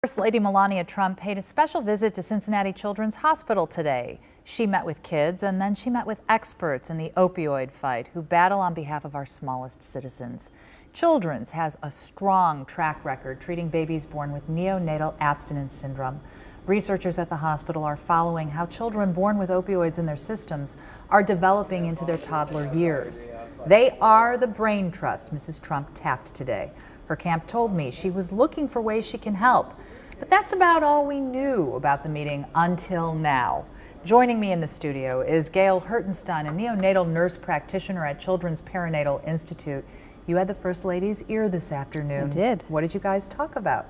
First Lady Melania Trump paid a special visit to Cincinnati Children's Hospital today. She met with kids and then she met with experts in the opioid fight who battle on behalf of our smallest citizens. Children's has a strong track record treating babies born with neonatal abstinence syndrome. Researchers at the hospital are following how children born with opioids in their systems are developing into their toddler years. They are the brain trust Mrs. Trump tapped today. Her camp told me she was looking for ways she can help. But that's about all we knew about the meeting until now. Joining me in the studio is Gail Hertenstein, a neonatal nurse practitioner at Children's Perinatal Institute. You had the First Lady's ear this afternoon. I did. What did you guys talk about?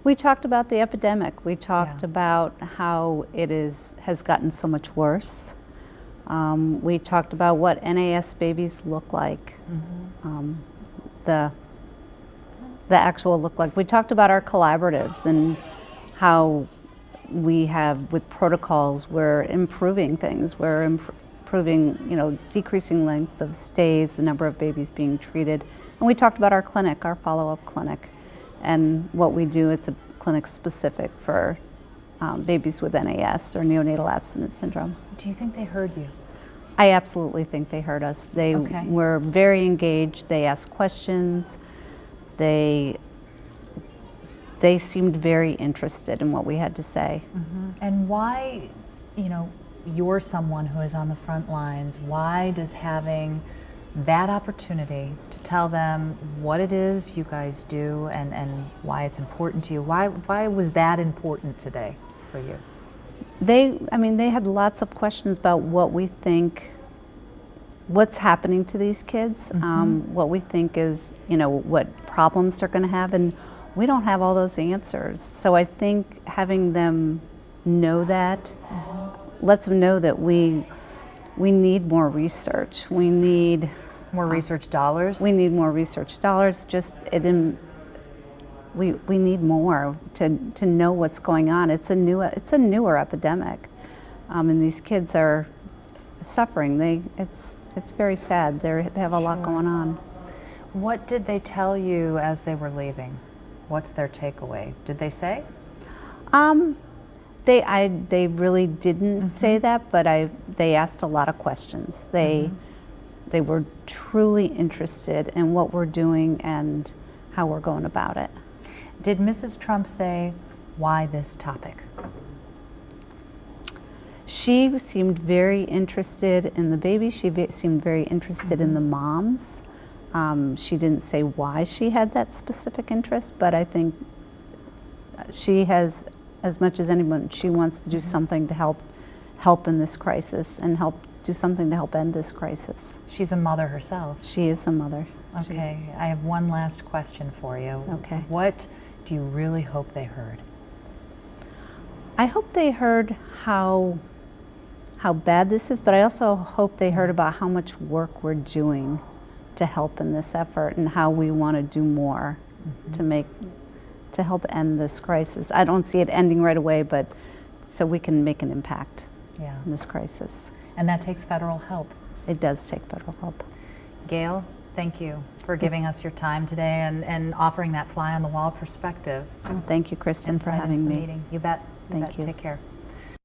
We talked about the epidemic. We talked about how it has gotten so much worse. We talked about what NAS babies look like, the actual look like. We talked about our collaboratives and how we have, with protocols, we're improving things. We're improving, decreasing length of stays, the number of babies being treated. And we talked about our clinic, our follow-up clinic, and what we do. It's a clinic specific for babies with NAS, or neonatal abstinence syndrome. Do you think they heard you? I absolutely think they heard us. They were very engaged. They asked questions. They seemed very interested in what we had to say. And why, you're someone who is on the front lines, why does having that opportunity to tell them what it is you guys do and why it's important to you, why was that important today for you? They had lots of questions about what we think, what's happening to these kids, what we think is, what problems they're going to have, and we don't have all those answers. So I think having them know that lets them know that we need more research. We need more research dollars. We need more research dollars. We need more to know what's going on. It's a newer epidemic, and these kids are suffering. It's very sad. They have a lot going on. What did they tell you as they were leaving? What's their takeaway? Did they say? They really didn't say that, but they asked a lot of questions. They were truly interested in what we're doing and how we're going about it. Did Mrs. Trump say, why this topic? She seemed very interested in the baby. She seemed very interested in the moms. She didn't say why she had that specific interest, but I think she has, as much as anyone, she wants to do something to help in this crisis and do something to help end this crisis. She's a mother herself. She is a mother. Okay, I have one last question for you. Okay. What do you really hope they heard? I hope they heard how bad this is, but I also hope they heard about how much work we're doing to help in this effort and how we want to do more to help end this crisis. I don't see it ending right away, but so we can make an impact in this crisis. And that takes federal help. It does take federal help. Gail, thank you for giving us your time today and offering that fly-on-the-wall perspective. Well, thank you, Kristen, for having me. You bet. Thank you. Take care.